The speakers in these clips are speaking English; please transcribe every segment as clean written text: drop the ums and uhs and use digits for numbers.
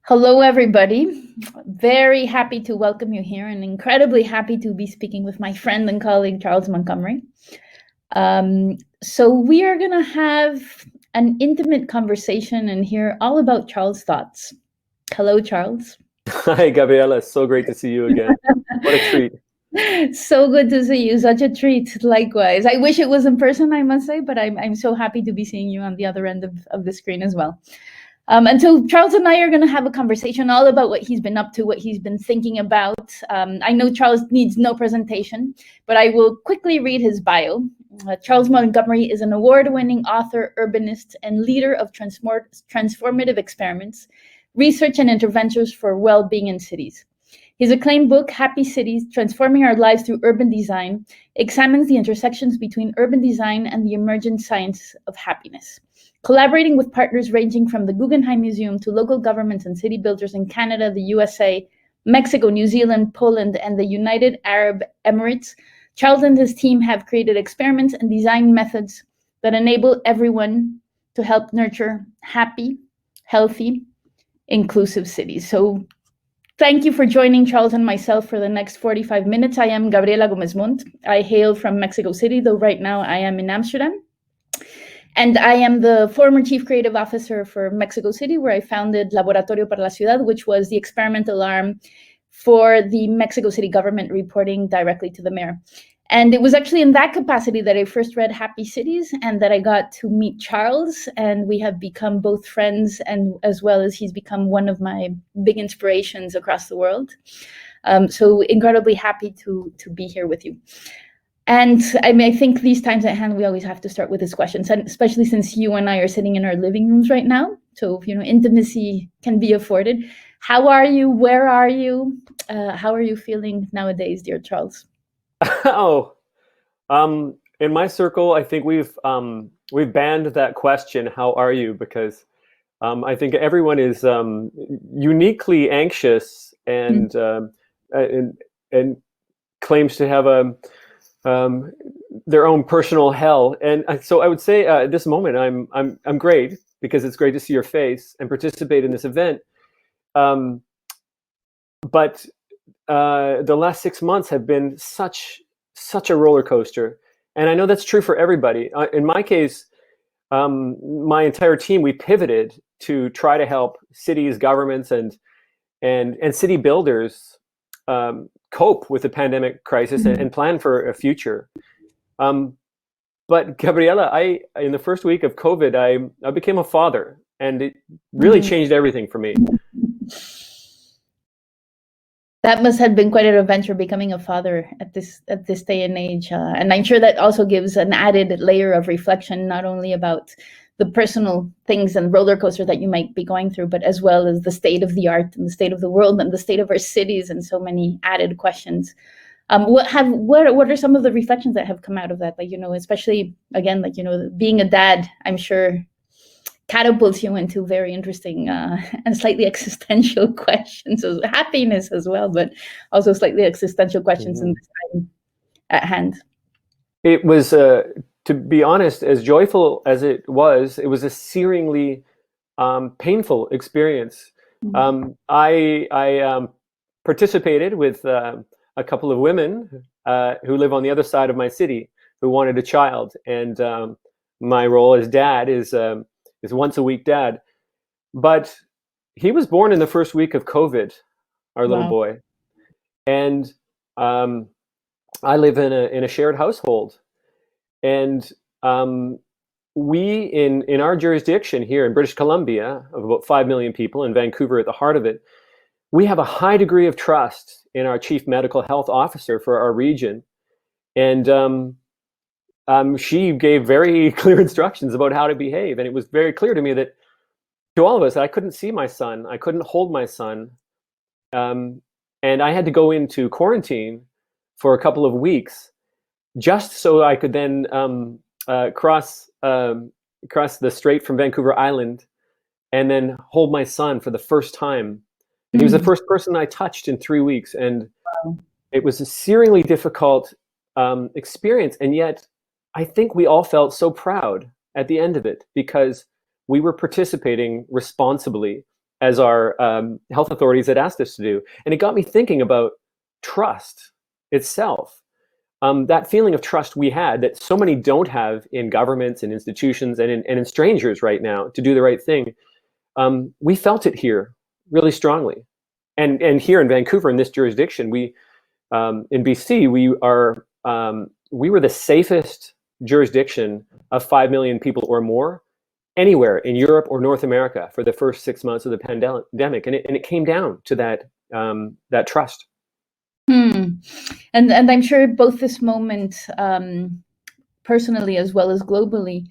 Hello, everybody. Very happy to welcome you here and incredibly happy to be speaking with my friend and colleague, Charles Montgomery. So we are going to have an intimate conversation and hear all about Charles' thoughts. Hello, Charles. Hi, Gabriella. So great to see you again. What a treat. So good to see you. Such a treat. Likewise. I wish it was in person, I must say, but I'm so happy to be seeing you on the other end of the screen as well. And so Charles and I are going to have a conversation all about what he's been up to, what he's been thinking about. I know Charles needs no presentation, but I will quickly read his bio. Charles Montgomery is an award-winning author, urbanist, and leader of transformative experiments, research and interventions for well-being in cities. His acclaimed book, Happy Cities, Transforming Our Lives Through Urban Design, examines the intersections between urban design and the emergent science of happiness. Collaborating with partners ranging from the Guggenheim Museum to local governments and city builders in Canada, the USA, Mexico, New Zealand, Poland, and the United Arab Emirates, Charles and his team have created experiments and design methods that enable everyone to help nurture happy, healthy, inclusive cities. So thank you for joining Charles and myself for the next 45 minutes. I am Gabriella Gomez-Mont. I hail from Mexico City, though right now I am in Amsterdam. And I am the former chief creative officer for Mexico City, where I founded Laboratorio para la Ciudad, which was the experimental arm for the Mexico City government reporting directly to the mayor. And it was actually in that capacity that I first read Happy Cities and that I got to meet Charles. And we have become both friends, and as well as he's become one of my big inspirations across the world. So incredibly happy to be here with you. And I think these times at hand, we always have to start with this question, and especially since you and I are sitting in our living rooms right now. So, intimacy can be afforded. How are you? Where are you? How are you feeling nowadays, dear Charles? In my circle, I think we've banned that question, "How are you?" Because I think everyone is uniquely anxious and claims to have their own personal hell. And so I would say at this moment I'm great, because it's great to see your face and participate in this event. But the last 6 months have been such a roller coaster, and I know that's true for everybody. In my case, my entire team, we pivoted to try to help cities, governments, and city builders cope with the pandemic crisis and plan for a future. But Gabriella, in the first week of COVID, I became a father, and it really changed everything for me. That must have been quite an adventure, becoming a father at this day and age, and I'm sure that also gives an added layer of reflection, not only about the personal things and roller coaster that you might be going through, but as well as the state of the art and the state of the world and the state of our cities, and so many added questions. What are some of the reflections that have come out of that? Especially again, being a dad, I'm sure catapults you into very interesting and slightly existential questions of happiness as well, but also slightly existential questions in this time at hand. It was, to be honest, as joyful as it was a searingly painful experience. I participated with a couple of women who live on the other side of my city, who wanted a child, and my role as dad is once a week dad. But he was born in the first week of COVID, our little boy, and I live in a shared household, and we in our jurisdiction here in British Columbia, of about 5 million people, in Vancouver at the heart of it, we have a high degree of trust in our chief medical health officer for our region, and she gave very clear instructions about how to behave, and it was very clear to me that, to all of us, that I couldn't see my son, I couldn't hold my son, and I had to go into quarantine for a couple of weeks, just so I could then cross the strait from Vancouver Island, and then hold my son for the first time. And he was the first person I touched in 3 weeks, and it was a searingly difficult experience, and yet I think we all felt so proud at the end of it, because we were participating responsibly as our health authorities had asked us to do. And it got me thinking about trust itself. That feeling of trust we had that so many don't have in governments and institutions and in strangers right now to do the right thing. We felt it here really strongly. And here in Vancouver, in this jurisdiction, we in BC, we were the safest jurisdiction of 5 million people or more anywhere in Europe or North America for the first 6 months of the pandemic, and it came down to that trust. And I'm sure both this moment, personally as well as globally,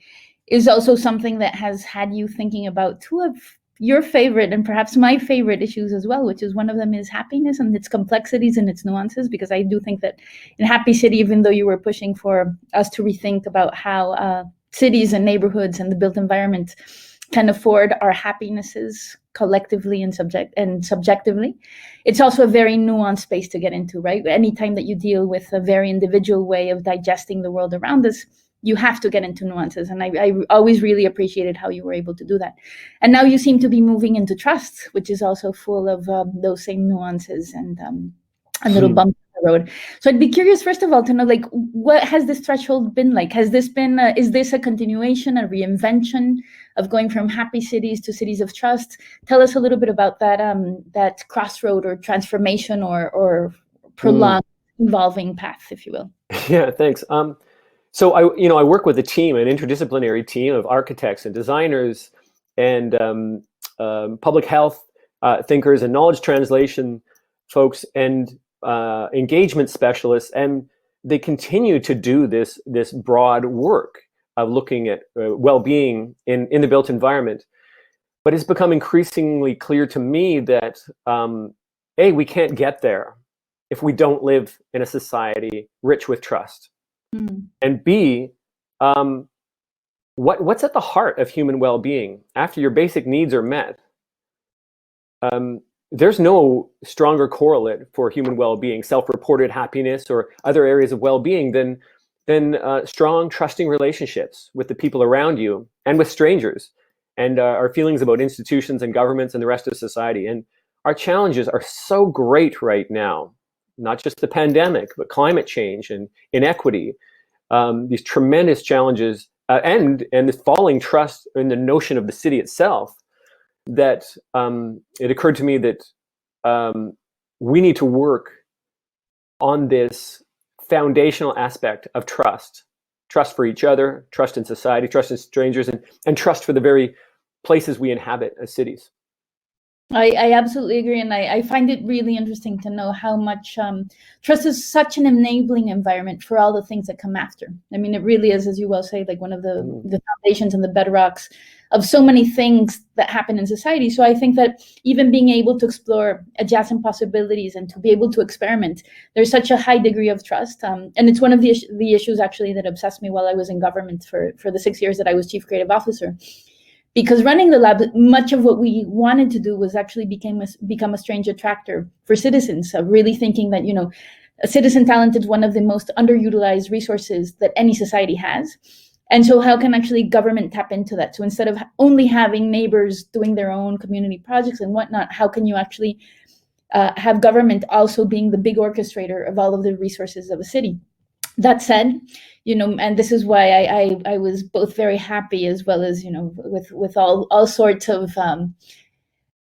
is also something that has had you thinking about two of your favorite and perhaps my favorite issues as well, which is one of them is happiness and its complexities and its nuances, because I do think that in Happy City, even though you were pushing for us to rethink about how cities and neighborhoods and the built environment can afford our happinesses collectively and subjectively, it's also a very nuanced space to get into, right? Anytime that you deal with a very individual way of digesting the world around us, you have to get into nuances. And I always really appreciated how you were able to do that. And now you seem to be moving into trust, which is also full of those same nuances and a little bump in the road. So I'd be curious, first of all, to know, like, what has this threshold been like? Has this been, is this a continuation, a reinvention of going from happy cities to cities of trust? Tell us a little bit about that, that crossroad or transformation or prolonged evolving path, if you will. Yeah, thanks. So I work with a team, an interdisciplinary team of architects and designers and public health thinkers and knowledge translation folks and engagement specialists, and they continue to do this broad work of looking at well-being in the built environment. But it's become increasingly clear to me that A, we can't get there if we don't live in a society rich with trust. And B, what's at the heart of human well-being? After your basic needs are met, there's no stronger correlate for human well-being, self-reported happiness, or other areas of well-being than strong, trusting relationships with the people around you and with strangers, and our feelings about institutions and governments and the rest of society. And our challenges are so great right now, not just the pandemic, but climate change and inequity, these tremendous challenges, and the falling trust in the notion of the city itself, that it occurred to me that we need to work on this foundational aspect of trust for each other, trust in society, trust in strangers, and trust for the very places we inhabit as cities. I absolutely agree, and I find it really interesting to know how much trust is such an enabling environment for all the things that come after. I mean, it really is, as you well say, like one of the foundations and the bedrocks of so many things that happen in society. So I think that even being able to explore adjacent possibilities and to be able to experiment, there's such a high degree of trust. And it's one of the issues actually that obsessed me while I was in government for the 6 years that I was chief creative officer. Because running the lab, much of what we wanted to do was actually become a strange attractor for citizens. So really thinking that, a citizen talent is one of the most underutilized resources that any society has. And so how can actually government tap into that? So instead of only having neighbors doing their own community projects and whatnot, how can you actually have government also being the big orchestrator of all of the resources of a city? That said, and this is why I was both very happy as well as, with all sorts of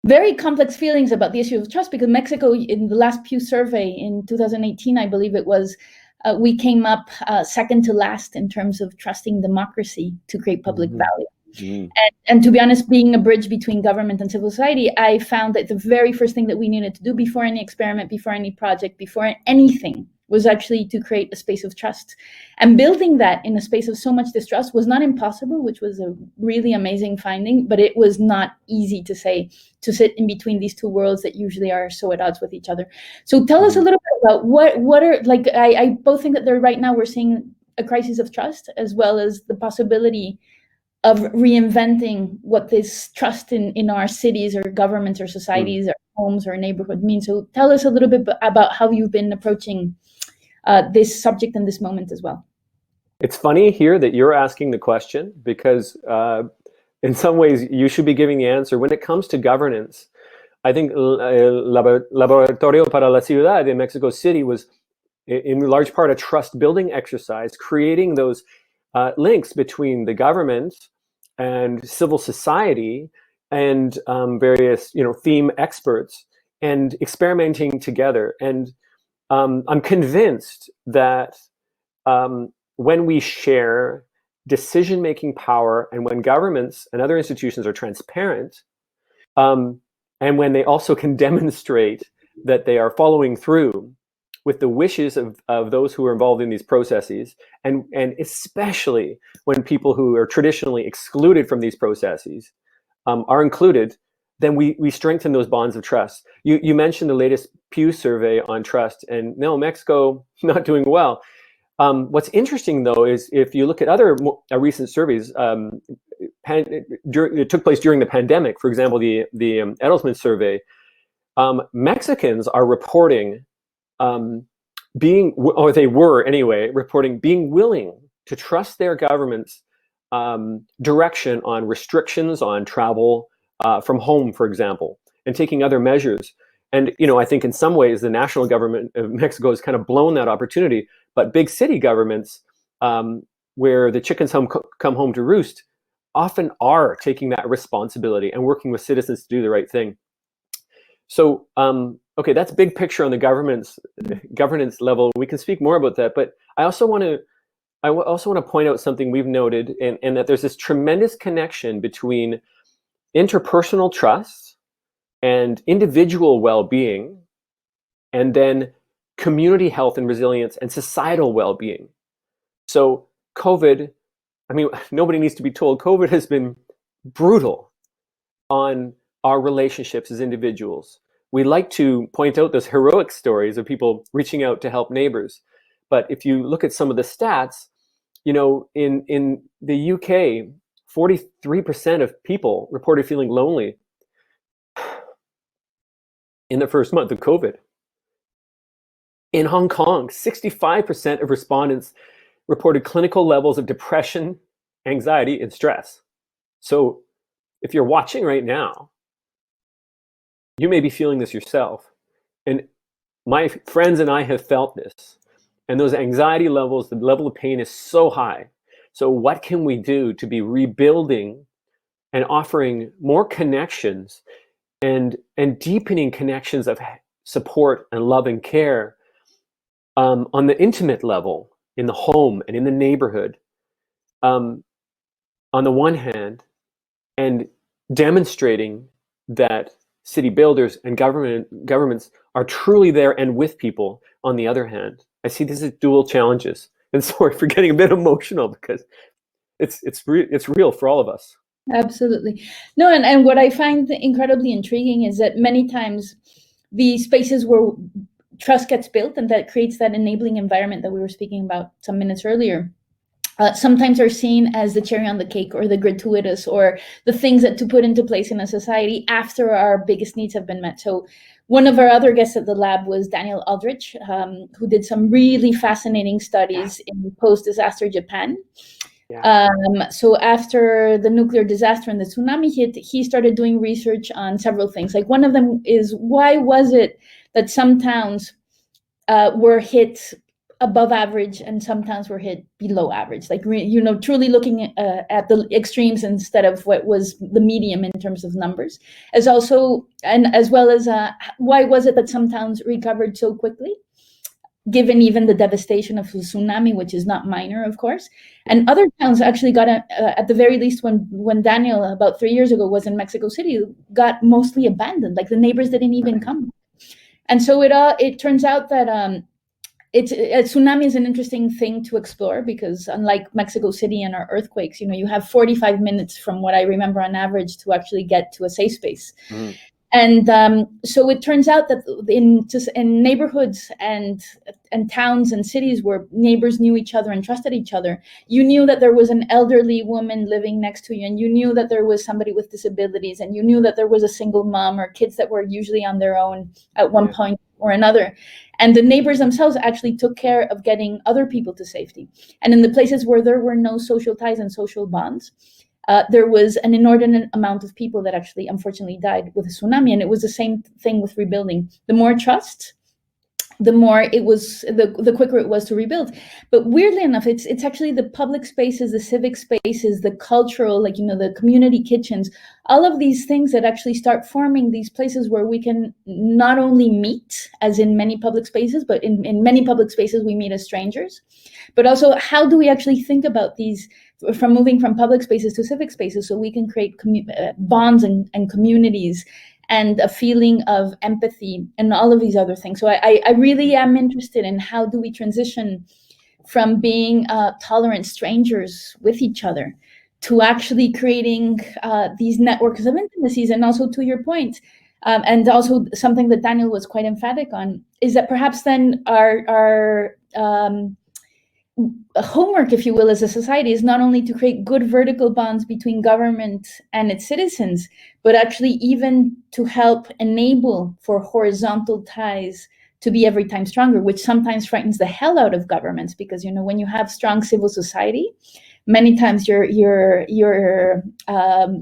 very complex feelings about the issue of trust, because Mexico, in the last Pew survey in 2018, I believe it was, we came up second to last in terms of trusting democracy to create public value. And to be honest, being a bridge between government and civil society, I found that the very first thing that we needed to do before any experiment, before any project, before anything, was actually to create a space of trust. And building that in a space of so much distrust was not impossible, which was a really amazing finding, but it was not easy to sit in between these two worlds that usually are so at odds with each other. So tell us a little bit about what are, like, I both think that right now we're seeing a crisis of trust, as well as the possibility of reinventing what this trust in our cities or governments or societies or homes or neighborhood means. So tell us a little bit about how you've been approaching this subject in this moment as well. It's funny here that you're asking the question, because in some ways, you should be giving the answer. When it comes to governance, I think Laboratorio para la Ciudad in Mexico City was, in large part, a trust-building exercise, creating those links between the government and civil society and various, theme experts, and experimenting together. And I'm convinced that when we share decision-making power, and when governments and other institutions are transparent, and when they also can demonstrate that they are following through with the wishes of those who are involved in these processes, and especially when people who are traditionally excluded from these processes are included, then we strengthen those bonds of trust. You mentioned the latest Pew survey on trust, and no, Mexico not doing well. What's interesting, though, is if you look at other recent surveys, it took place during the pandemic. For example, the Edelman survey, Mexicans are reporting they were anyway, reporting being willing to trust their government's direction on restrictions on travel from home, for example, and taking other measures. And, I think in some ways the national government of Mexico has kind of blown that opportunity. But big city governments, where the chickens come home to roost, often are taking that responsibility and working with citizens to do the right thing. So, okay, that's big picture on the governance level. We can speak more about that, but I also want to point out something we've noted, and that there's this tremendous connection between interpersonal trust and individual well-being, and then community health and resilience and societal well-being. So COVID, nobody needs to be told, COVID has been brutal on our relationships as individuals. We like to point out those heroic stories of people reaching out to help neighbors. But if you look at some of the stats, in the UK, 43% of people reported feeling lonely in the first month of COVID. In Hong Kong, 65% of respondents reported clinical levels of depression, anxiety, and stress. So if you're watching right now, you may be feeling this yourself. And my friends and I have felt this. And those anxiety levels, the level of pain is so high. So what can we do to be rebuilding and offering more connections and deepening connections of support and love and care on the intimate level, in the home and in the neighborhood, on the one hand, and demonstrating that city builders and governments are truly there and with people on the other hand. I see this as dual challenges. And sorry for getting a bit emotional, because it's real for all of us. Absolutely. No, and what I find incredibly intriguing is that many times the spaces where trust gets built and that creates that enabling environment that we were speaking about some minutes earlier, sometimes are seen as the cherry on the cake, or the gratuitous, or the things that to put into place in a society after our biggest needs have been met. So one of our other guests at the lab was Daniel Aldrich, who did some really fascinating studies in post-disaster Japan. Yeah. So after the nuclear disaster and the tsunami hit, he started doing research on several things. Like, one of them is, why was it that some towns were hit above average and some towns were hit below average? Like, truly looking at the extremes instead of what was the medium in terms of numbers. As well as why was it that some towns recovered so quickly, given even the devastation of the tsunami, which is not minor, of course. And other towns actually got, at the very least, when Daniel, about 3 years ago, was in Mexico City, got mostly abandoned. Like, the neighbors didn't even come. And so it turns out that a tsunami is an interesting thing to explore, because unlike Mexico City and our earthquakes, you have 45 minutes from what I remember on average to actually get to a safe space. Mm. And so it turns out that in neighborhoods and towns and cities where neighbors knew each other and trusted each other, you knew that there was an elderly woman living next to you, and you knew that there was somebody with disabilities, and you knew that there was a single mom or kids that were usually on their own at one point or another. And the neighbors themselves actually took care of getting other people to safety. And in the places where there were no social ties and social bonds, there was an inordinate amount of people that actually unfortunately died with a tsunami. And it was the same thing with rebuilding. The more trust, the more it was, the quicker it was to rebuild. But weirdly enough, it's actually the public spaces, the civic spaces, the cultural, like, the community kitchens, all of these things that actually start forming these places where we can not only meet, as in many public spaces, but in many public spaces we meet as strangers. But also, how do we actually think about these, from moving from public spaces to civic spaces, so we can create bonds and communities and a feeling of empathy and all of these other things. So I really am interested in how do we transition from being tolerant strangers with each other to actually creating these networks of intimacies. And also, to your point, and also something that Daniel was quite emphatic on, is that perhaps then our homework, if you will, as a society is not only to create good vertical bonds between government and its citizens, but actually even to help enable for horizontal ties to be every time stronger, which sometimes frightens the hell out of governments, because when you have strong civil society, many times your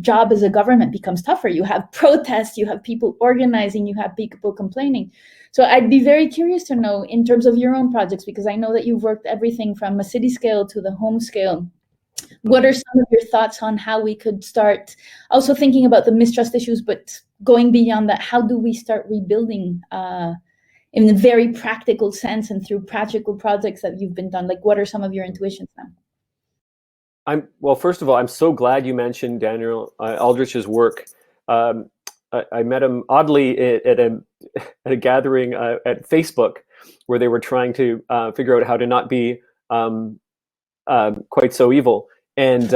job as a government becomes tougher. You have protests, you have people organizing, you have people complaining. So I'd be very curious to know, in terms of your own projects, because I know that you've worked everything from a city scale to the home scale. What are some of your thoughts on how we could start also thinking about the mistrust issues, but going beyond that, how do we start rebuilding in a very practical sense and through practical projects that you've been done? Like, what are some of your intuitions now? Well, first of all, I'm so glad you mentioned Daniel Aldrich's work. I met him oddly at a gathering at Facebook, where they were trying to figure out how to not be quite so evil. And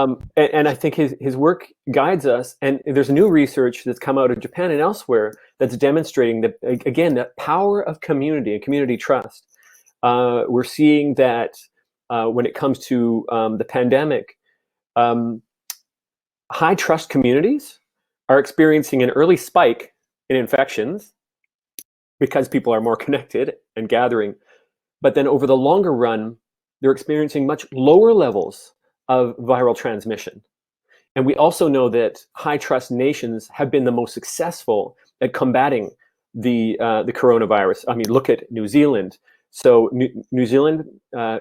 I think his work guides us. And there's new research that's come out of Japan and elsewhere that's demonstrating that, again, the power of community and community trust. We're seeing that when it comes to the pandemic, high trust communities are experiencing an early spike in infections because people are more connected and gathering. But then over the longer run, they're experiencing much lower levels of viral transmission. And we also know that high trust nations have been the most successful at combating the coronavirus. I mean, look at New Zealand. So New Zealand,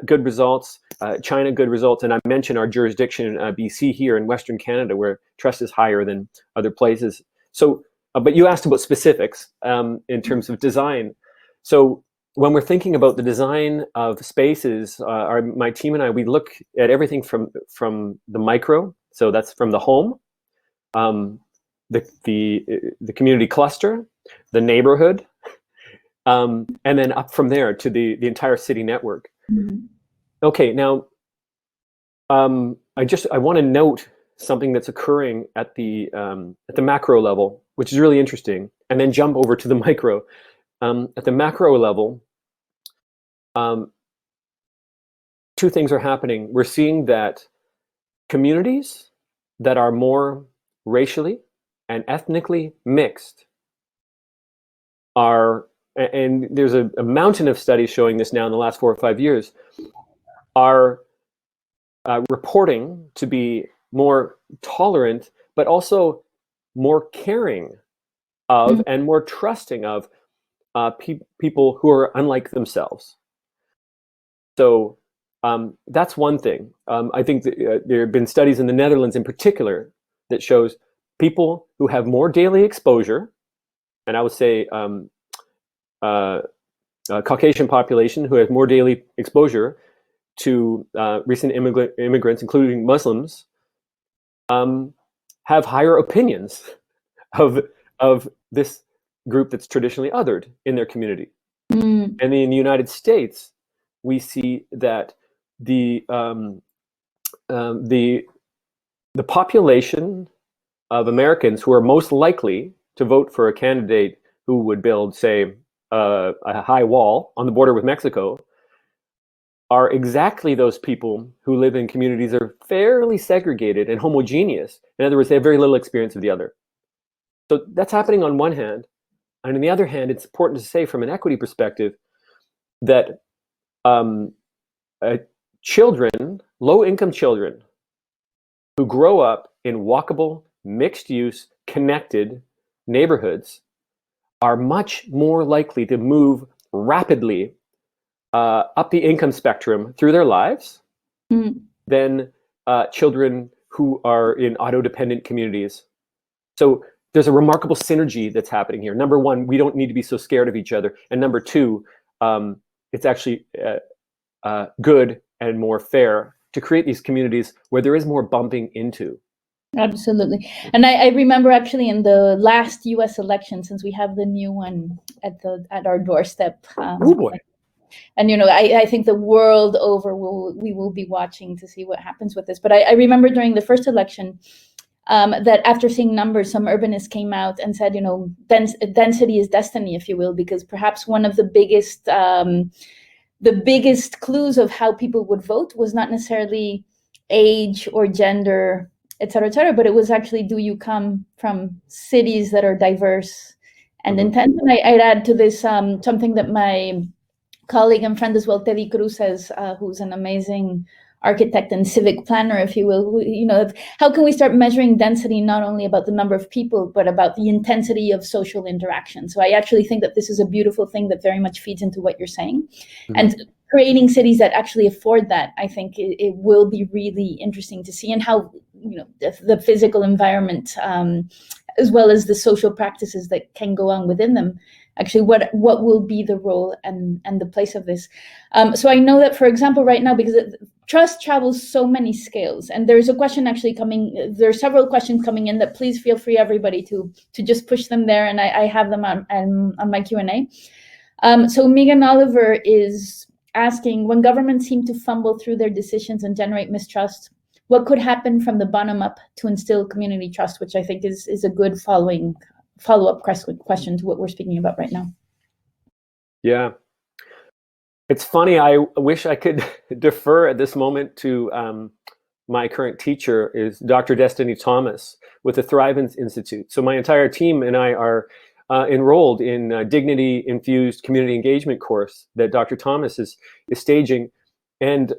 good results. China, good results. And I mentioned our jurisdiction, BC, here in Western Canada, where trust is higher than other places. So, but you asked about specifics in terms of design. So when we're thinking about the design of spaces, my team and I, we look at everything from the micro. So that's from the home, the community cluster, the neighborhood, and then up from there to the entire city network. Mm-hmm. Okay, now I want to note something that's occurring at the macro level, which is really interesting, and then jump over to the micro. At the macro level, two things are happening. We're seeing that communities that are more racially and ethnically mixed are, and there's a mountain of studies showing this now in the last 4 or 5 years, are reporting to be more tolerant, but also more caring of and more trusting of people who are unlike themselves. So that's one thing. I think that, there have been studies in the Netherlands in particular that shows people who have more daily exposure, and I would say Caucasian population who has more daily exposure to recent immigrants, including Muslims, have higher opinions of this group that's traditionally othered in their community. And in the United States, we see that the population of Americans who are most likely to vote for a candidate who would build, say, a high wall on the border with Mexico are exactly those people who live in communities that are fairly segregated and homogeneous. In other words, they have very little experience of the other. So that's happening on one hand. And on the other hand, it's important to say from an equity perspective that children, low-income children, who grow up in walkable, mixed-use, connected neighborhoods are much more likely to move rapidly up the income spectrum through their lives than children who are in auto-dependent communities. So there's a remarkable synergy that's happening here. Number one, we don't need to be so scared of each other. And number two, it's actually good and more fair to create these communities where there is more bumping into. Absolutely. And I remember actually in the last US election, since we have the new one at our doorstep. Oh boy. And, I think the world over we will be watching to see what happens with this. But I remember during the first election that after seeing numbers, some urbanists came out and said, density is destiny, if you will, because perhaps one of the biggest clues of how people would vote was not necessarily age or gender, et cetera, but it was actually, do you come from cities that are diverse and intense? And I'd add to this something that my colleague and friend as well, Teddy Cruz, says, who's an amazing architect and civic planner, if you will. How can we start measuring density not only about the number of people, but about the intensity of social interaction? So I actually think that this is a beautiful thing that very much feeds into what you're saying. And creating cities that actually afford that, I think it will be really interesting to see, and how the physical environment, as well as the social practices that can go on within them, actually what will be the role and the place of this. So I know that, for example, right now, because trust travels so many scales, and there's a question actually coming, there are several questions coming in that please feel free, everybody, to just push them there, and I have them on my Q&A. So Megan Oliver is asking, when governments seem to fumble through their decisions and generate mistrust, what could happen from the bottom up to instill community trust, which I think is a good follow-up question to what we're speaking about right now. Yeah. It's funny, I wish I could defer at this moment to my current teacher, is Dr. Destiny Thomas with the Thrive Institute. So my entire team and I are enrolled in a dignity-infused community engagement course that Dr. Thomas is staging. And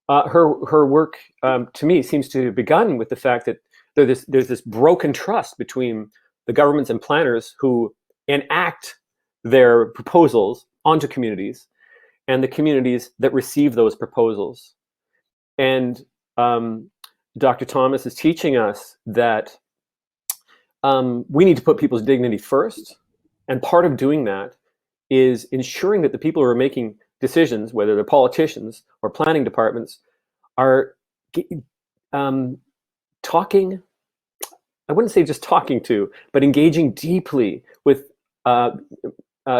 her work, to me, seems to have begun with the fact that there's this broken trust between the governments and planners who enact their proposals onto communities and the communities that receive those proposals. And Dr. Thomas is teaching us that we need to put people's dignity first. And part of doing that is ensuring that the people who are making decisions, whether they're politicians or planning departments, are talking, I wouldn't say just talking to, but engaging deeply with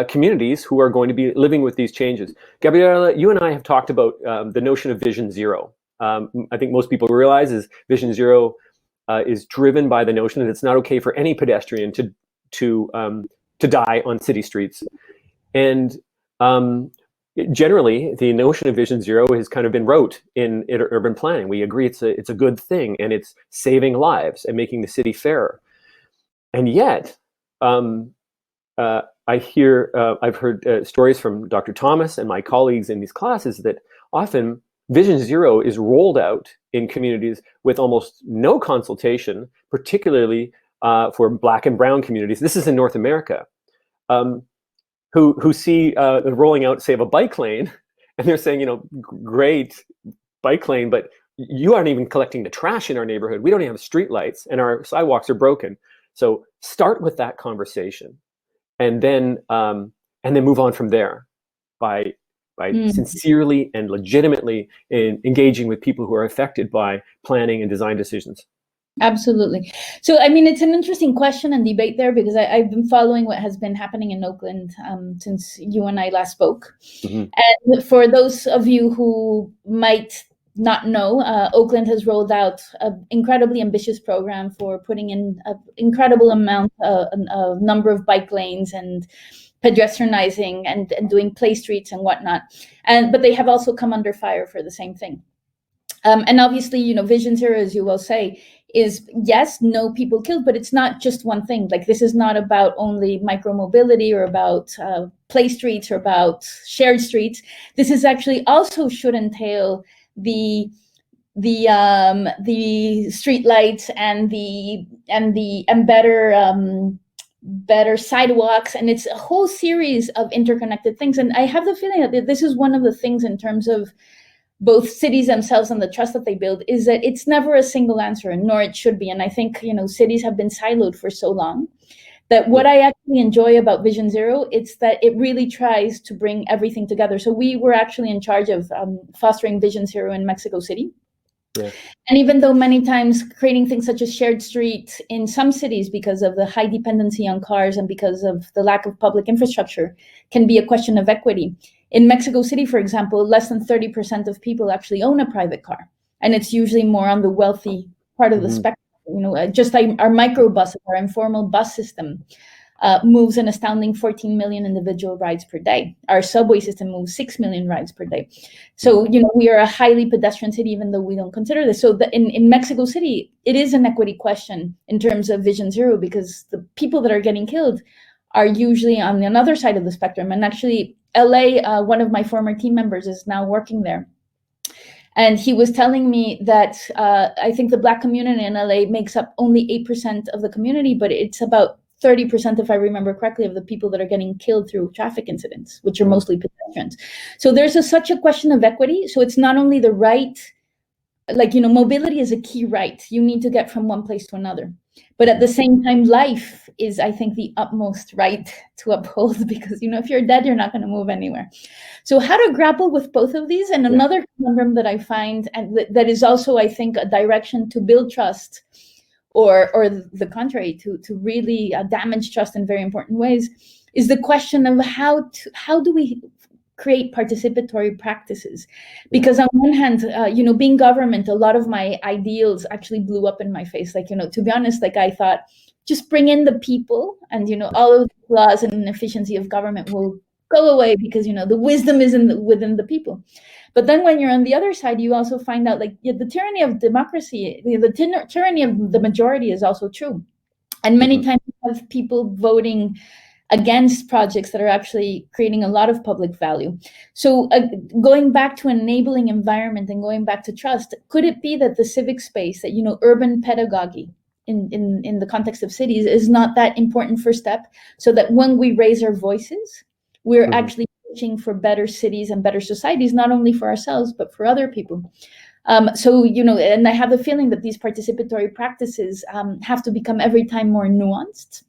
communities who are going to be living with these changes. Gabriella, you and I have talked about the notion of Vision Zero. I think most people realize is Vision Zero is driven by the notion that it's not okay for any pedestrian to die on city streets. And generally, the notion of Vision Zero has kind of been rote in urban planning. We agree it's a good thing, and it's saving lives and making the city fairer. And yet, I've heard stories from Dr. Thomas and my colleagues in these classes that often Vision Zero is rolled out in communities with almost no consultation, particularly for Black and Brown communities. This is in North America. Who see rolling out, say, of a bike lane, and they're saying, great bike lane, but you aren't even collecting the trash in our neighborhood. We don't even have street lights, and our sidewalks are broken. So start with that conversation, and then move on from there by sincerely and legitimately engaging with people who are affected by planning and design decisions. Absolutely. So, I mean, it's an interesting question and debate there, because I've been following what has been happening in Oakland since you and I last spoke. Mm-hmm. And for those of you who might not know, Oakland has rolled out an incredibly ambitious program for putting in an incredible amount, a number of bike lanes and pedestrianizing and doing play streets and whatnot. But they have also come under fire for the same thing. And obviously, Vision Zero, as you will say, is, yes, no people killed, but it's not just one thing. Like, this is not about only micromobility or about play streets or about shared streets. This is actually also should entail the the street lights and better sidewalks, and it's a whole series of interconnected things. And I have the feeling that this is one of the things in terms of both cities themselves and the trust that they build, is that it's never a single answer, nor it should be. And I think, cities have been siloed for so long that what I actually enjoy about Vision Zero, it's that it really tries to bring everything together. So we were actually in charge of fostering Vision Zero in Mexico City. Yeah. And even though many times creating things such as shared streets in some cities, because of the high dependency on cars and because of the lack of public infrastructure, can be a question of equity. In Mexico City, for example, less than 30% of people actually own a private car. And it's usually more on the wealthy part of the spectrum. Just like our microbuses, our informal bus system moves an astounding 14 million individual rides per day. Our subway system moves 6 million rides per day. So, we are a highly pedestrian city, even though we don't consider this. So in Mexico City, it is an equity question in terms of Vision Zero, because the people that are getting killed are usually on the other side of the spectrum. And actually, LA, one of my former team members is now working there. And he was telling me that I think the Black community in LA makes up only 8% of the community, but it's about 30%, if I remember correctly, of the people that are getting killed through traffic incidents, which are mostly pedestrians. So there's such a question of equity. So it's not only the right, mobility is a key right. You need to get from one place to another. But at the same time, life is, I think, the utmost right to uphold, because, if you're dead, you're not going to move anywhere. So how to grapple with both of these? And another conundrum that I find, and that is also, I think, a direction to build trust, or the contrary, to really damage trust in very important ways, is the question of how do we create participatory practices? Because on one hand, being government, a lot of my ideals actually blew up in my face. To be honest, I thought, just bring in the people, and all of the flaws and inefficiency of government will go away, because the wisdom is within the people. But then when you're on the other side, you also find out the tyranny of democracy, the tyranny of the majority is also true. And many times you have people voting against projects that are actually creating a lot of public value. So going back to enabling environment and going back to trust, could it be that the civic space, that, urban pedagogy in the context of cities is not that important first step, so that when we raise our voices, we're actually pushing for better cities and better societies, not only for ourselves, but for other people. So, and I have a feeling that these participatory practices have to become every time more nuanced,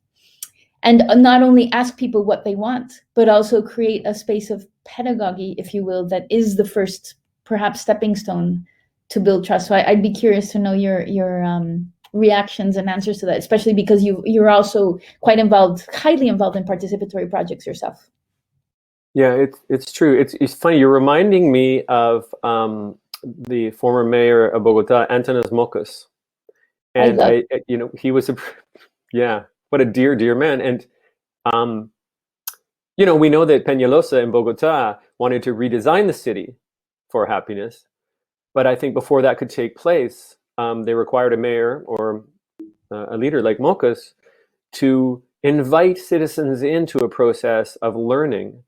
and not only ask people what they want, but also create a space of pedagogy, if you will, that is the first, perhaps, stepping stone to build trust. So I'd be curious to know your reactions and answers to that, especially because you're also quite highly involved in participatory projects yourself. Yeah, it's true. It's funny. You're reminding me of the former mayor of Bogota, Antanas Mocus, and he was what a dear man. And we know that Peñalosa in Bogota wanted to redesign the city for happiness, but I think before that could take place, they required a mayor or a leader like Mocus to invite citizens into a process of learning,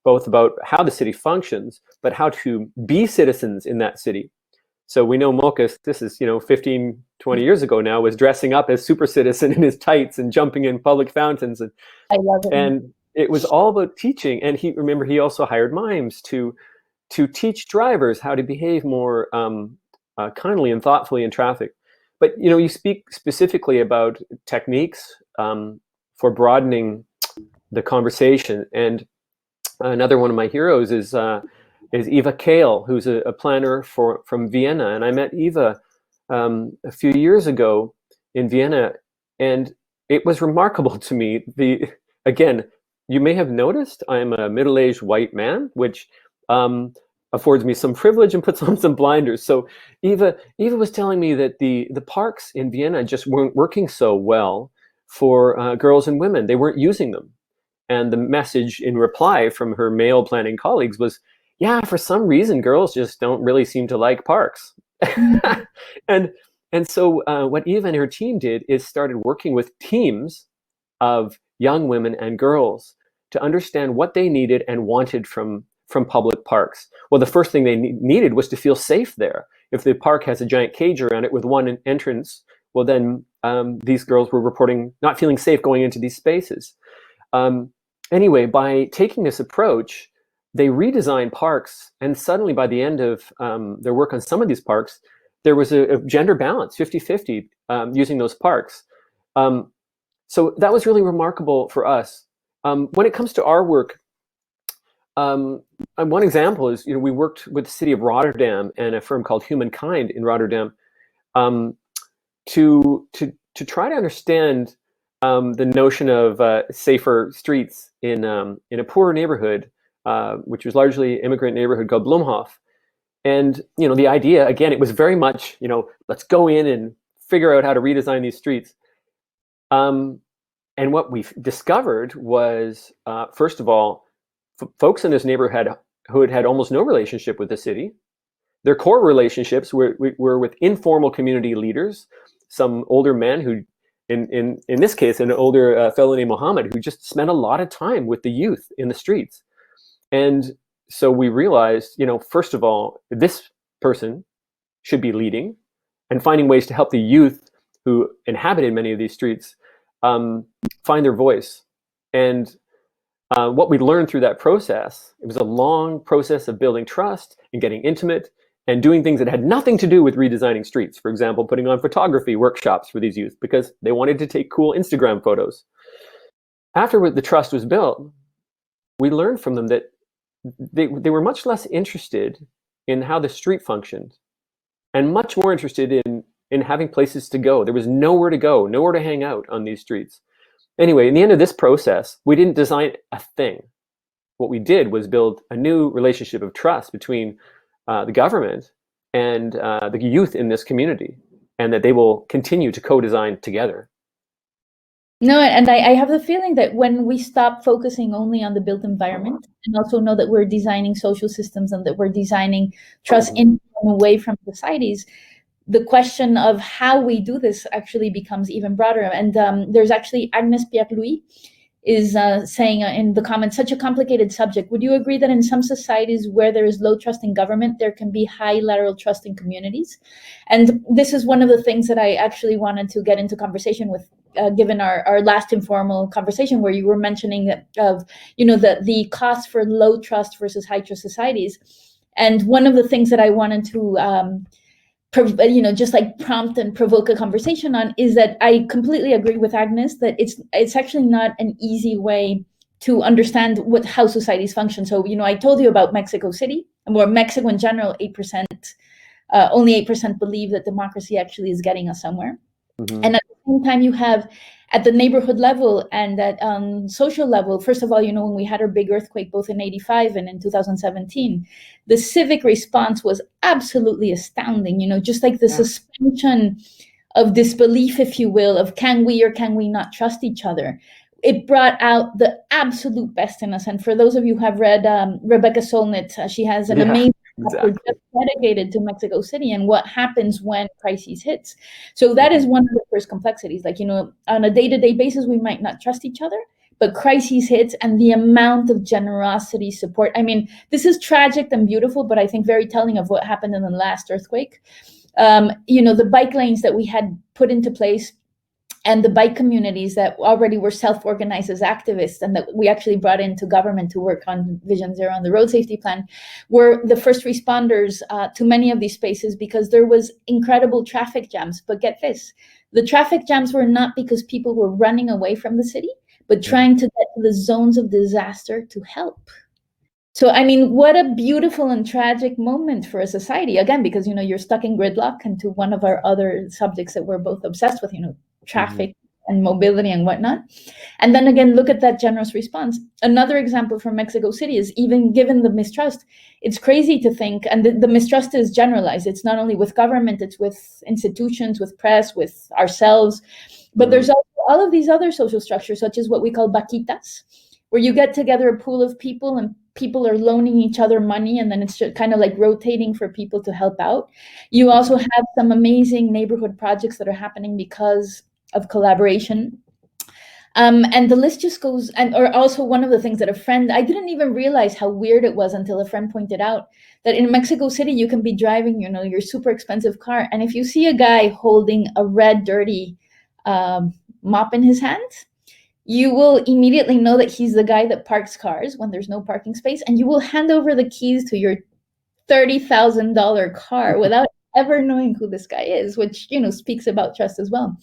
both about how the city functions, but how to be citizens in that city. So we know Mocus, this is 15, 20 years ago now, was dressing up as super citizen in his tights and jumping in public fountains. And I love it. And it was all about teaching. And he also hired mimes to teach drivers how to behave more kindly and thoughtfully in traffic. But you speak specifically about techniques for broadening the conversation. And another one of my heroes is Eva Kale, who's a planner from Vienna. And I met Eva a few years ago in Vienna, and it was remarkable to me. Again, you may have noticed I'm a middle-aged white man, which affords me some privilege and puts on some blinders. So Eva was telling me that the parks in Vienna just weren't working so well for girls and women. They weren't using them. And the message in reply from her male planning colleagues was, yeah, for some reason, girls just don't really seem to like parks. And so what Eva and her team did is started working with teams of young women and girls to understand what they needed and wanted from public parks. Well, the first thing they needed was to feel safe there. if the park has a giant cage around it with one entrance, well then these girls were reporting not feeling safe going into these spaces. Anyway, by taking this approach, they redesigned parks, and suddenly by the end of their work on some of these parks, there was a gender balance, 50-50, using those parks. So that was really remarkable for us. When it comes to our work, one example is, we worked with the city of Rotterdam and a firm called Humankind in Rotterdam to try to understand the notion of safer streets in a poorer neighborhood, which was largely immigrant neighborhood called Bloemhof. And the idea, again, it was very much let's go in and figure out how to redesign these streets. And what we discovered was, first of all, folks in this neighborhood who had almost no relationship with the city. Their core relationships were with informal community leaders, some older men who, in this case, an older fellow named Mohammed, who just spent a lot of time with the youth in the streets. And so we realized, first of all, this person should be leading and finding ways to help the youth who inhabited many of these streets find their voice. And what we learned through that process, it was a long process of building trust and getting intimate and doing things that had nothing to do with redesigning streets. For example, putting on photography workshops for these youth because they wanted to take cool Instagram photos. After the trust was built, we learned from them that they were much less interested in how the street functioned and much more interested in having places to go. There was nowhere to go, nowhere to hang out on these streets. Anyway, in the end of this process, we didn't design a thing. What we did was build a new relationship of trust between the government and the youth in this community, and that they will continue to co-design together. No, and I have the feeling that when we stop focusing only on the built environment and also know that we're designing social systems and that we're designing trust in and away from societies, the question of how we do this actually becomes even broader. And there's actually Agnes Pierre-Louis is saying in the comments, such a complicated subject. Would you agree that in some societies where there is low trust in government, there can be high lateral trust in communities? And this is one of the things that I actually wanted to get into conversation with, given our last informal conversation where you were mentioning that of, the cost for low trust versus high trust societies. And one of the things that I wanted to just like prompt and provoke a conversation on is that I completely agree with Agnes that it's actually not an easy way to understand how societies function. So, I told you about Mexico City, or Mexico in general, 8%, only 8% believe that democracy actually is getting us somewhere. Mm-hmm. And at the same time, you have at the neighborhood level and at social level, first of all, when we had our big earthquake, both in 85 and in 2017, the civic response was absolutely astounding, just like the suspension of disbelief, if you will, of can we or can we not trust each other. It brought out the absolute best in us. And for those of you who have read Rebecca Solnit, she has an amazing chapter just dedicated to Mexico City and what happens when crises hits. So that is one of the first complexities. Like, on a day-to-day basis, we might not trust each other, but crises hits and the amount of generosity, support. I mean, this is tragic and beautiful, but I think very telling of what happened in the last earthquake. The bike lanes that we had put into place and the bike communities that already were self-organized as activists and that we actually brought into government to work on Vision Zero on the road safety plan were the first responders to many of these spaces because there was incredible traffic jams. But get this, the traffic jams were not because people were running away from the city, but trying to get to the zones of disaster to help. So, I mean, what a beautiful and tragic moment for a society, again, because, you're stuck in gridlock, and to one of our other subjects that we're both obsessed with, traffic and mobility and whatnot. And then again, look at that generous response. Another example from Mexico City is even given the mistrust, it's crazy to think, and the mistrust is generalized. It's not only with government, it's with institutions, with press, with ourselves. But there's also all of these other social structures, such as what we call vaquitas, where you get together a pool of people and people are loaning each other money, and then it's just kind of like rotating for people to help out. You also have some amazing neighborhood projects that are happening because of collaboration. And the list just goes, and or also one of the things that a friend, I didn't even realize how weird it was until a friend pointed out that in Mexico City, you can be driving, your super expensive car. And if you see a guy holding a red, dirty mop in his hand, you will immediately know that he's the guy that parks cars when there's no parking space. And you will hand over the keys to your $30,000 car without ever knowing who this guy is, which, speaks about trust as well.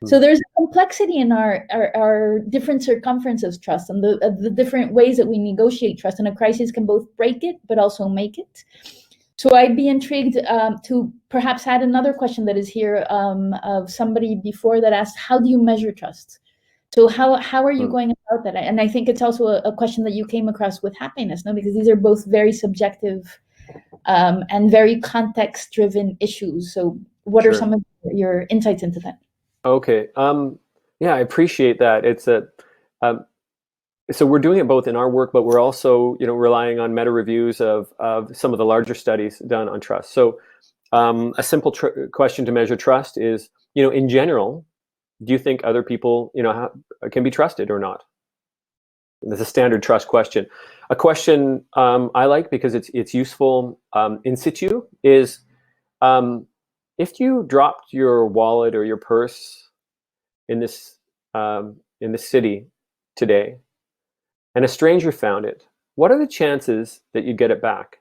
So there's a complexity in our different circumferences of trust and the different ways that we negotiate trust. And a crisis can both break it, but also make it. So I'd be intrigued to perhaps add another question that is here of somebody before that asked, how do you measure trust? So how are you going about that? And I think it's also a question that you came across with happiness, no? Because these are both very subjective and very context-driven issues. So what are some of your insights into that? Okay. Yeah, I appreciate that. It's so we're doing it both in our work, but we're also, relying on meta reviews of some of the larger studies done on trust. So a simple question to measure trust is, in general, do you think other people, can be trusted or not? That's a standard trust question. A question I like because it's useful in situ is, if you dropped your wallet or your purse in this city today, and a stranger found it, what are the chances that you get it back?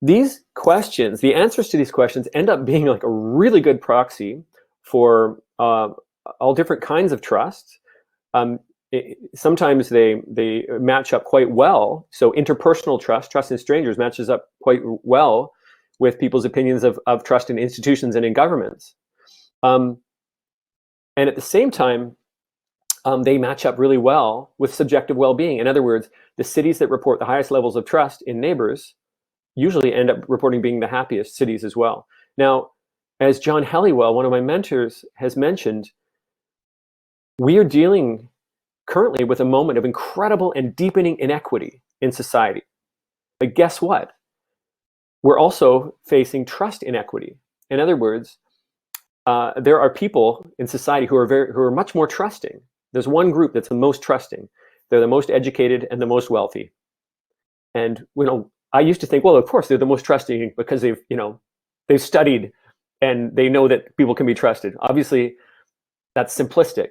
These questions, the answers to these questions, end up being like a really good proxy for all different kinds of trust. Sometimes they match up quite well. So interpersonal trust in strangers, matches up quite well with people's opinions of trust in institutions and in governments. And at the same time, they match up really well with subjective well-being. In other words, the cities that report the highest levels of trust in neighbors usually end up reporting being the happiest cities as well. Now, as John Helliwell, one of my mentors, has mentioned, we are dealing currently with a moment of incredible and deepening inequity in society. But guess what? We're also facing trust inequity. In other words, there are people in society who are much more trusting. There's one group that's the most trusting. They're the most educated and the most wealthy. And I used to think, well, of course they're the most trusting because they've studied and they know that people can be trusted. Obviously, that's simplistic.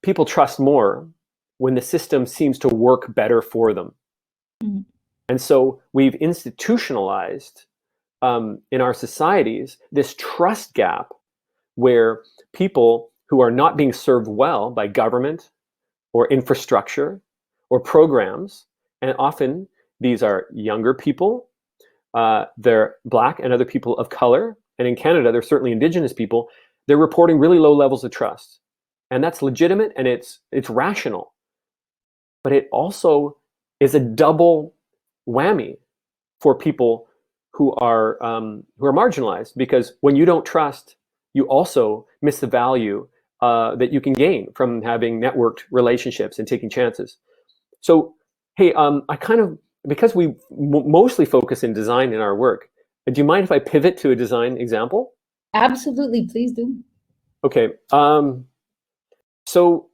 People trust more when the system seems to work better for them. Mm-hmm. And so we've institutionalized in our societies this trust gap where people who are not being served well by government or infrastructure or programs, and often these are younger people, they're Black and other people of color, and in Canada, they're certainly Indigenous people, they're reporting really low levels of trust. And that's legitimate and it's rational. But it also is a double whammy for people who are marginalized, because when you don't trust, you also miss the value that you can gain from having networked relationships and taking chances. So, hey, because we mostly focus in design in our work, do you mind if I pivot to a design example? Absolutely, please do. Okay. So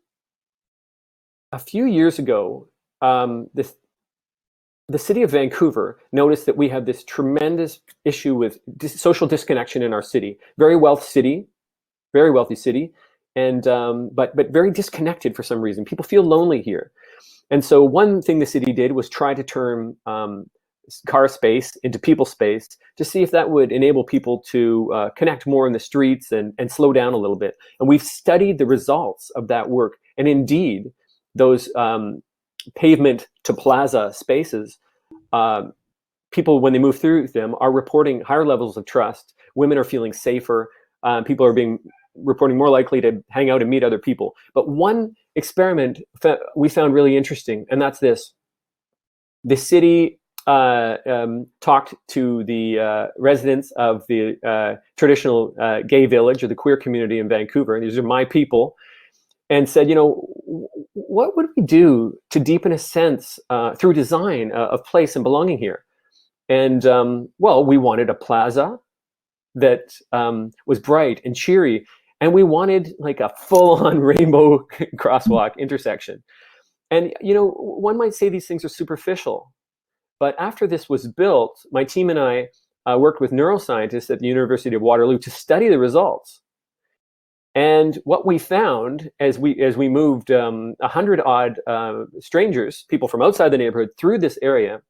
a few years ago, the city of Vancouver noticed that we have this tremendous issue with social disconnection in our city. Very wealthy city, and but very disconnected for some reason. People feel lonely here. And so one thing the city did was try to turn car space into people space to see if that would enable people to connect more in the streets and slow down a little bit. And we've studied the results of that work. And indeed, those pavement to plaza spaces, people, when they move through them, are reporting higher levels of trust. Women are feeling safer. People are reporting more likely to hang out and meet other people. But one experiment we found really interesting, and that's this. The city talked to the residents of the traditional gay village or the queer community in Vancouver, and these are my people, and said, what would we do to deepen a sense through design of place and belonging here? And well, we wanted a plaza that was bright and cheery. And we wanted like a full-on rainbow crosswalk intersection. And, you know, one might say these things are superficial, but after this was built, my team and I worked with neuroscientists at the University of Waterloo to study the results. And what we found as we moved 100 odd strangers, people from outside the neighborhood, through this area,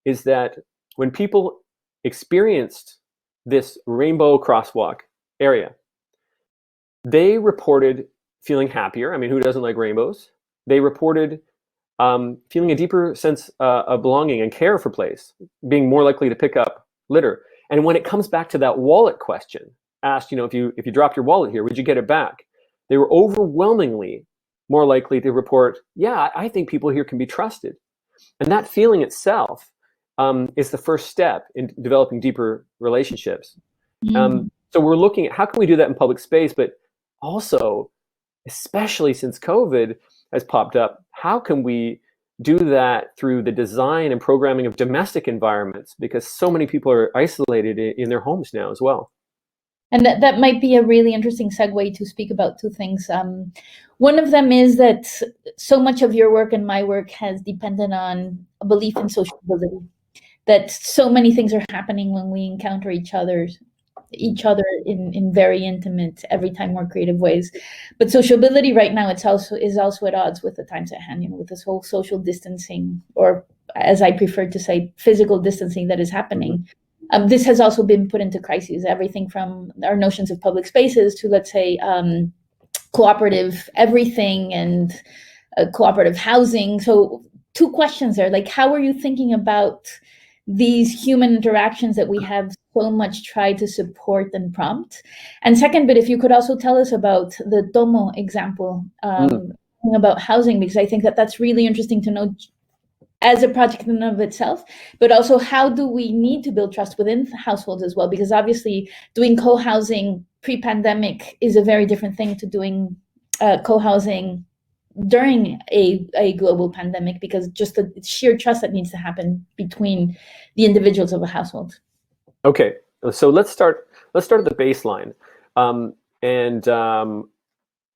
is that when people experienced this rainbow crosswalk area, they reported feeling happier. I mean, who doesn't like rainbows? They reported feeling a deeper sense of belonging and care for place, being more likely to pick up litter. And when it comes back to that wallet question, asked, you know, if you dropped your wallet here, would you get it back? They were overwhelmingly more likely to report, yeah, I think people here can be trusted. And that feeling itself is the first step in developing deeper relationships. So we're looking at how can we do that in public space, but also, especially since COVID has popped up, how can we do that through the design and programming of domestic environments? Because so many people are isolated in their homes now as well. And that might be a really interesting segue to speak about two things. One of them is that so much of your work and my work has depended on a belief in sociability, that so many things are happening when we encounter each other in very intimate, every time more creative ways. But sociability right now is also at odds with the times at hand, you know, with this whole social distancing, or as I prefer to say, physical distancing that is happening. This has also been put into crises, everything from our notions of public spaces to, let's say, cooperative everything and cooperative housing. So two questions there, like, how are you thinking about these human interactions that we have so much tried to support and prompt? And second, but if you could also tell us about the Tomo example, about housing, because I think that that's really interesting to know as a project in and of itself, but also how do we need to build trust within households as well? Because obviously doing co-housing pre-pandemic is a very different thing to doing co-housing during a global pandemic, because just the sheer trust that needs to happen between the individuals of a household. Okay, so let's start at the baseline.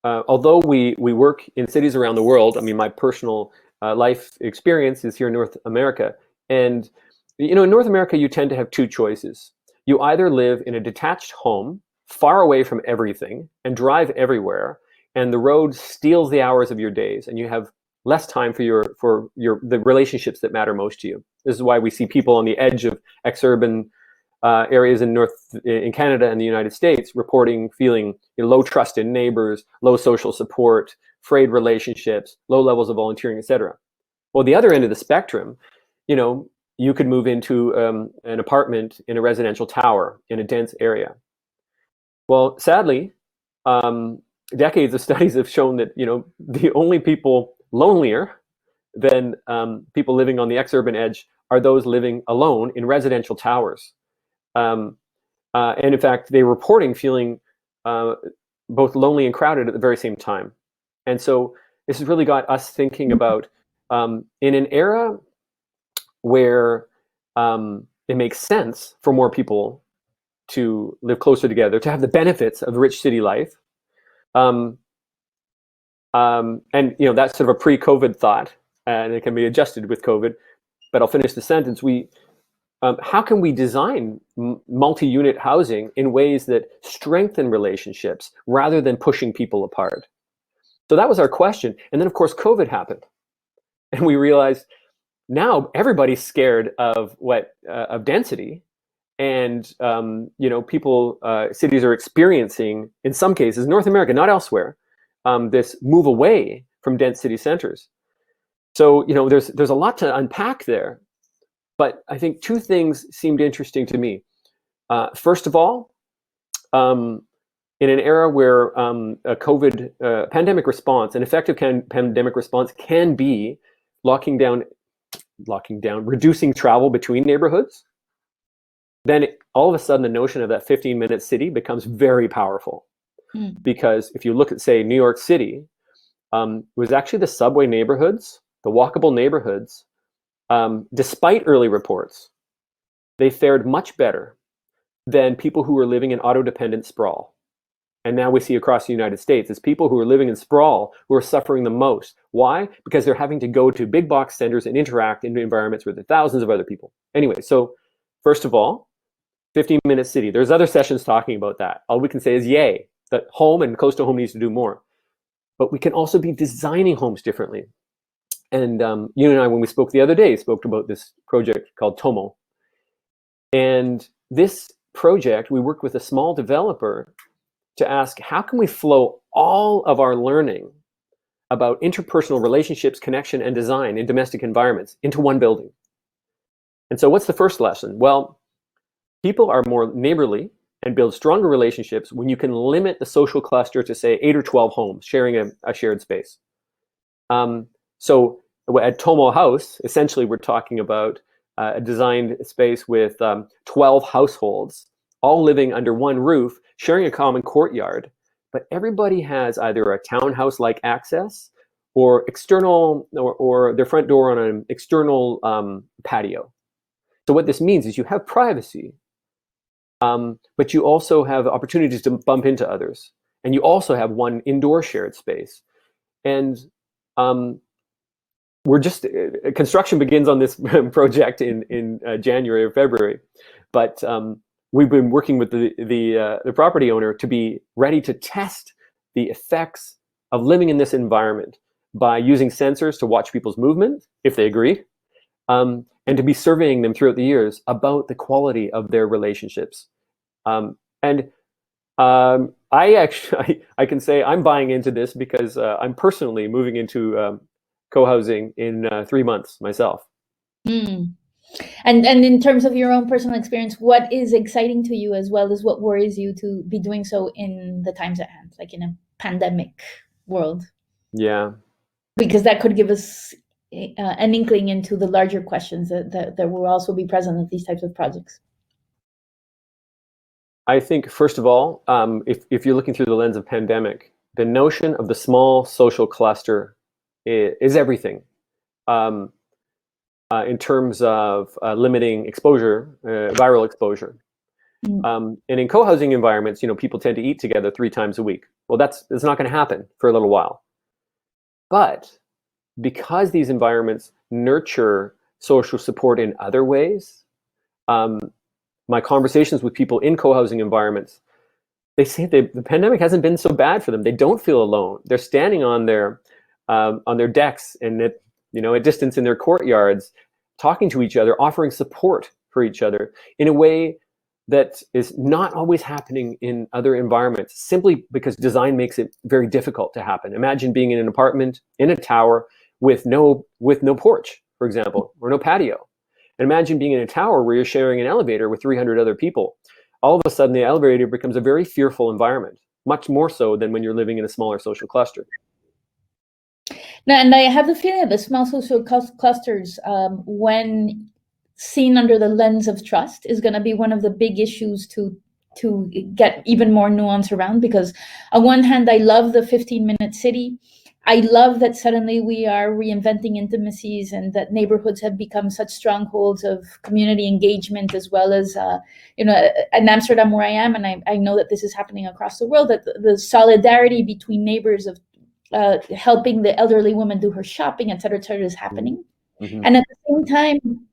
Although we work in cities around the world, I mean, my personal life experience is here in North America. And, you know, in North America, you tend to have two choices. You either live in a detached home, far away from everything, and drive everywhere, and the road steals the hours of your days, and you have less time for the relationships that matter most to you. This is why we see people on the edge of exurban areas in Canada and the United States reporting feeling, you know, low trust in neighbors, low social support, frayed relationships, low levels of volunteering, etc. Well, the other end of the spectrum, you know, you could move into an apartment in a residential tower in a dense area. Well, sadly, decades of studies have shown that, you know, the only people lonelier than people living on the exurban edge are those living alone in residential towers. And in fact, they're reporting feeling both lonely and crowded at the very same time. And so this has really got us thinking about, in an era where it makes sense for more people to live closer together, to have the benefits of rich city life. And, you know, that's sort of a pre-COVID thought, and it can be adjusted with COVID. But I'll finish the sentence. How can we design multi-unit housing in ways that strengthen relationships rather than pushing people apart? So that was our question. And then, of course, COVID happened. And we realized now everybody's scared of of density. And, you know, cities are experiencing, in some cases, North America, not elsewhere, this move away from dense city centers. So, you know, there's a lot to unpack there. But I think two things seemed interesting to me. First of all, in an era where a COVID pandemic response, an effective pandemic response can be locking down, reducing travel between neighborhoods, then all of a sudden the notion of that 15-minute city becomes very powerful. Because if you look at, say, New York City, it was actually the subway neighborhoods, the walkable neighborhoods, despite early reports, they fared much better than people who were living in auto-dependent sprawl. And now we see across the United States, it's people who are living in sprawl who are suffering the most. Why? Because they're having to go to big box centers and interact in environments where there are thousands of other people. Anyway, so first of all, 15-minute city. There's other sessions talking about that. All we can say is yay, that home and coastal home needs to do more. But we can also be designing homes differently. And you and I, when we spoke the other day, spoke about this project called Tomo. And this project, we worked with a small developer to ask, how can we flow all of our learning about interpersonal relationships, connection, and design in domestic environments into one building? And so what's the first lesson? Well, people are more neighborly and build stronger relationships when you can limit the social cluster to, say, 8 or 12 homes sharing a shared space. So at Tomo House, essentially we're talking about a designed space with 12 households, all living under one roof, sharing a common courtyard, but everybody has either a townhouse-like access or external, or their front door on an external patio. So what this means is you have privacy, but you also have opportunities to bump into others. And you also have one indoor shared space. And we're just, construction begins on this project in January or February. But we've been working with the property owner to be ready to test the effects of living in this environment by using sensors to watch people's movement, if they agree, and to be surveying them throughout the years about the quality of their relationships. I can say I'm buying into this because I'm personally moving into co-housing in 3 months myself. Mm. And in terms of your own personal experience, what is exciting to you as well as what worries you to be doing so in the times at hand, like in a pandemic world? Yeah. Because that could give us an inkling into the larger questions that will also be present at these types of projects. I think, first of all, if you're looking through the lens of pandemic, the notion of the small social cluster is everything in terms of limiting exposure, viral exposure. And in co-housing environments, people tend to eat together 3 times a week. Well, it's not going to happen for a little while. But because these environments nurture social support in other ways, my conversations with people in co-housing environments, they say the pandemic hasn't been so bad for them. They don't feel alone. They're standing on their decks and at distance in their courtyards, talking to each other, offering support for each other in a way that is not always happening in other environments, simply because design makes it very difficult to happen. Imagine being in an apartment in a tower with no porch, for example, or no patio. And imagine being in a tower where you're sharing an elevator with 300 other people. All of a sudden, the elevator becomes a very fearful environment, much more so than when you're living in a smaller social cluster. Now, and I have the feeling that the small social clusters, when seen under the lens of trust, is going to be one of the big issues to get even more nuance around. Because on one hand, I love the 15-minute city. I love that suddenly we are reinventing intimacies and that neighborhoods have become such strongholds of community engagement, as well as, in Amsterdam where I am, and I know that this is happening across the world, that the solidarity between neighbors of helping the elderly woman do her shopping, et cetera, is happening. Mm-hmm. And at the same time,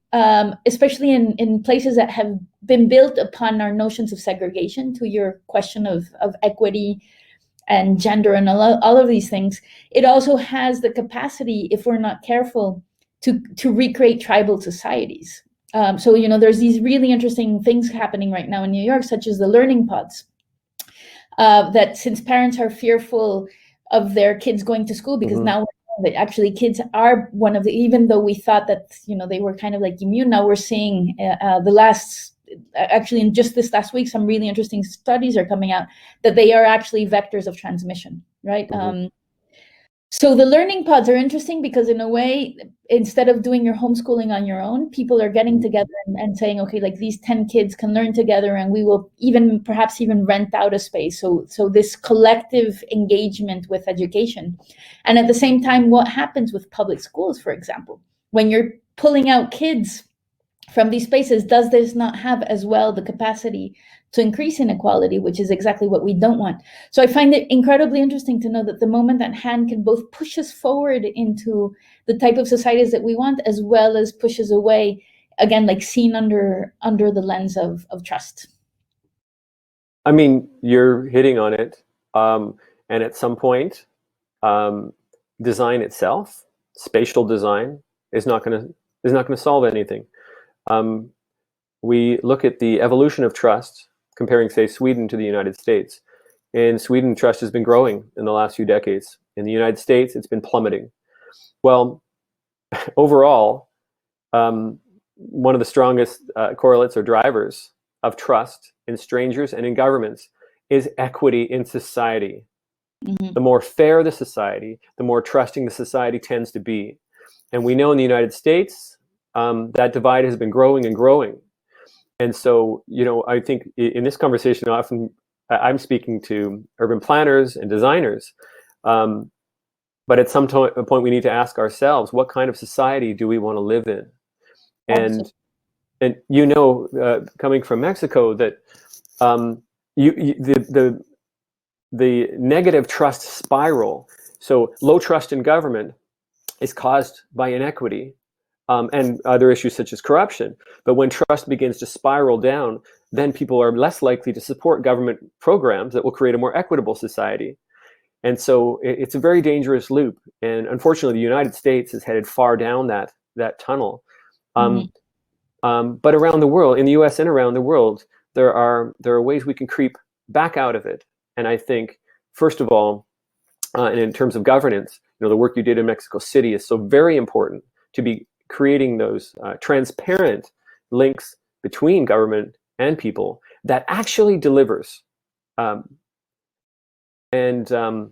especially in places that have been built upon our notions of segregation, to your question of equity and gender and all of these things, it also has the capacity, if we're not careful, to recreate tribal societies. So, there's these really interesting things happening right now in New York, such as the learning pods, that since parents are fearful of their kids going to school, because now that actually kids are one of the, even though we thought that, they were kind of like immune, now we're seeing actually in just this last week, some really interesting studies are coming out that they are actually vectors of transmission, right? Mm-hmm. So the learning pods are interesting because, in a way, instead of doing your homeschooling on your own, people are getting together and saying, okay, like these 10 kids can learn together, and we will perhaps even rent out a space. So this collective engagement with education. And at the same time, what happens with public schools, for example, when you're pulling out kids from these spaces, does this not have as well the capacity to increase inequality, which is exactly what we don't want? So I find it incredibly interesting to know that the moment at hand can both push us forward into the type of societies that we want, as well as push us away, again, like seen under the lens of trust. I mean, you're hitting on it. And at some point, design itself, spatial design, is not going to solve anything. We look at the evolution of trust, comparing, say, Sweden to the United States. In Sweden, trust has been growing in the last few decades. In the United States, it's been plummeting. Well, overall, one of the strongest correlates or drivers of trust in strangers and in governments is equity in society. Mm-hmm. The more fair the society, the more trusting the society tends to be. And we know in the United States, that divide has been growing and growing. And so, I think in this conversation, often I'm speaking to urban planners and designers. But at some point, we need to ask ourselves, what kind of society do we want to live in? And coming from Mexico, that the negative trust spiral, so low trust in government, is caused by inequity and other issues such as corruption. But when trust begins to spiral down, then people are less likely to support government programs that will create a more equitable society. And so it's a very dangerous loop. And unfortunately, the United States is headed far down that tunnel. But around the world, in the US and around the world, there are ways we can creep back out of it. And I think, first of all, and in terms of governance, the work you did in Mexico City is so very important, to be creating those transparent links between government and people that actually delivers. That's a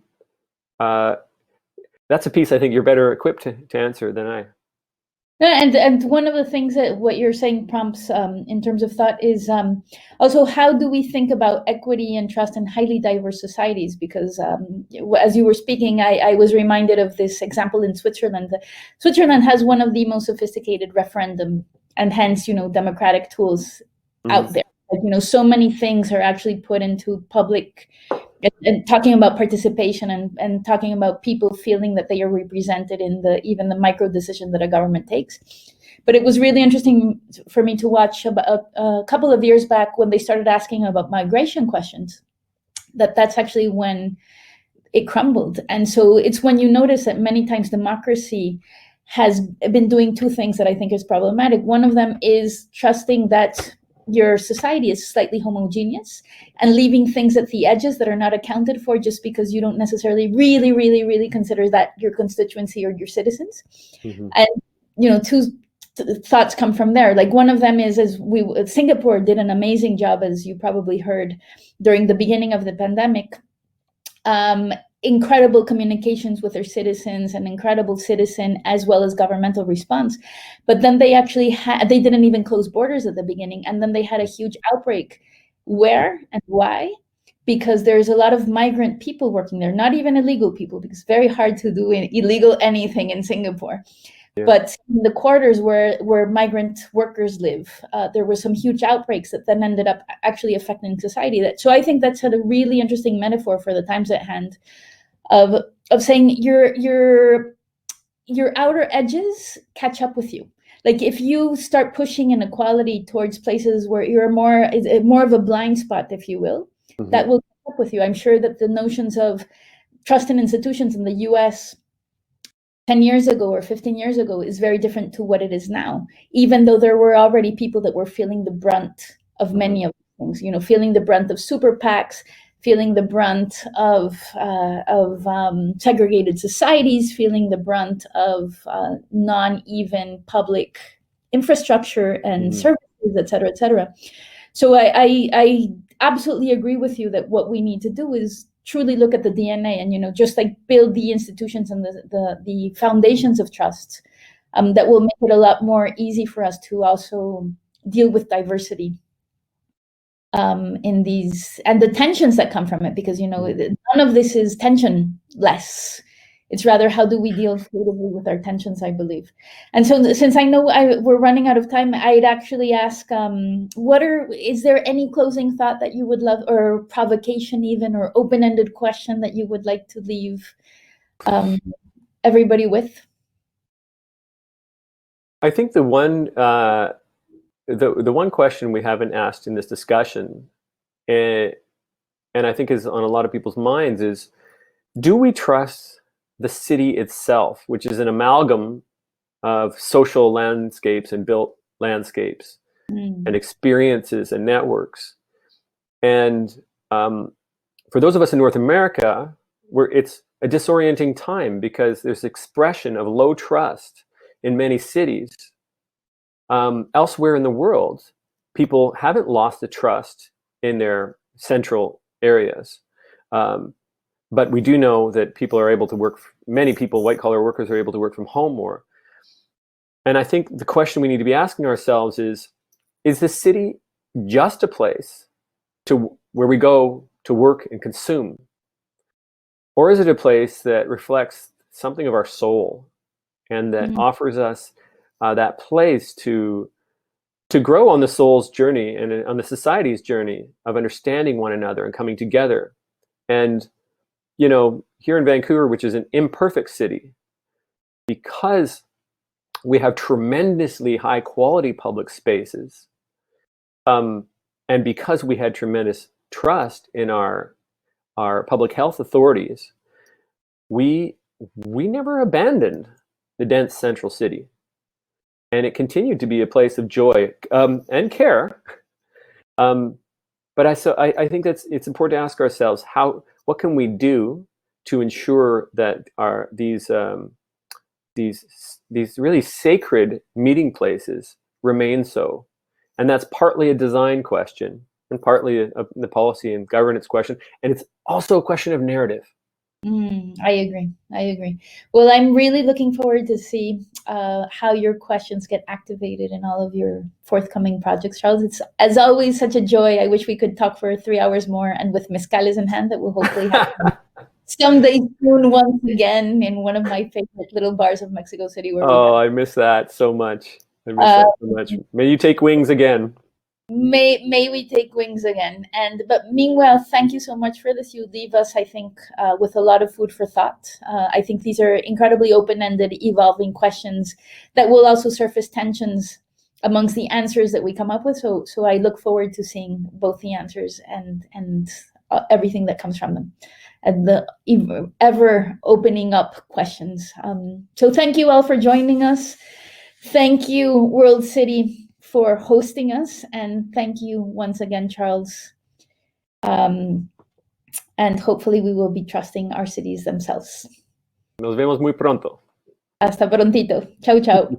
piece I think you're better equipped to answer than I. And one of the things that what you're saying prompts in terms of thought is also, how do we think about equity and trust in highly diverse societies? Because as you were speaking, I was reminded of this example in Switzerland. Switzerland has one of the most sophisticated referendum and hence, democratic tools out there. Like, so many things are actually put into public and talking about participation and talking about people feeling that they are represented in even the micro decision that a government takes. But it was really interesting for me to watch about a couple of years back when they started asking about migration questions, that's actually when it crumbled. And so it's when you notice that many times democracy has been doing two things that I think is problematic. One of them is trusting that your society is slightly homogeneous and leaving things at the edges that are not accounted for just because you don't necessarily really consider that your constituency or your citizens. Mm-hmm. And two thoughts come from there. Like, one of them is, Singapore did an amazing job, as you probably heard, during the beginning of the pandemic. Incredible communications with their citizens, an incredible citizen as well as governmental response. But then they actually they didn't even close borders at the beginning. And then they had a huge outbreak. Where and why? Because there's a lot of migrant people working there, not even illegal people, because it's very hard to do illegal anything in Singapore. Yeah. But in the quarters where migrant workers live, there were some huge outbreaks that then ended up actually affecting society. So I think that's a really interesting metaphor for the times at hand, of saying your outer edges catch up with you. Like, if you start pushing inequality towards places where you're more of a blind spot, if you will, mm-hmm. that will catch up with you. I'm sure that the notions of trust in institutions in the US 10 years ago or 15 years ago is very different to what it is now, even though there were already people that were feeling the brunt of many of things, feeling the brunt of super PACs, feeling the brunt of segregated societies, feeling the brunt of non-even public infrastructure and services, et cetera, et cetera. So I absolutely agree with you that what we need to do is truly look at the DNA and, just like build the institutions and the foundations of trust that will make it a lot more easy for us to also deal with diversity in these, and the tensions that come from it, because none of this is tensionless. It's rather how do we deal creatively with our tensions, I believe. And so since I know we're running out of time, I'd actually ask, is there any closing thought that you would love, or provocation even, or open-ended question that you would like to leave everybody with? I think the one question we haven't asked in this discussion, and I think is on a lot of people's minds, is, do we trust the city itself, which is an amalgam of social landscapes and built landscapes and experiences and networks? And for those of us in North America, it's a disorienting time because there's expression of low trust in many cities. Elsewhere in the world, people haven't lost the trust in their central areas. But we do know that people are able to work, many people, white-collar workers, are able to work from home more. And I think the question we need to be asking ourselves is the city just a place where we go to work and consume? Or is it a place that reflects something of our soul and that offers us that place to grow on the soul's journey and on the society's journey of understanding one another and coming together? And, here in Vancouver, which is an imperfect city, because we have tremendously high quality public spaces, and because we had tremendous trust in our public health authorities, we never abandoned the dense central city, and it continued to be a place of joy and care. But I think it's important to ask ourselves, what can we do to ensure that these really sacred meeting places remain so? And that's partly a design question and partly the policy and governance question, and it's also a question of narrative. I agree. Well, I'm really looking forward to see how your questions get activated in all of your forthcoming projects, Charles. It's, as always, such a joy. I wish we could talk for 3 hours more, and with mezcales in hand that will hopefully happen someday soon once again in one of my favorite little bars of Mexico City. I miss that so much. May you take wings again. May we take wings again. But meanwhile, thank you so much for this. You leave us, I think, with a lot of food for thought. I think these are incredibly open-ended, evolving questions that will also surface tensions amongst the answers that we come up with. So I look forward to seeing both the answers and everything that comes from them, and the ever opening up questions. So thank you all for joining us. Thank you, World City, for hosting us, and thank you once again, Charles. And hopefully we will be trusting our cities themselves. Nos vemos muy pronto. Hasta prontito. Chau, chau.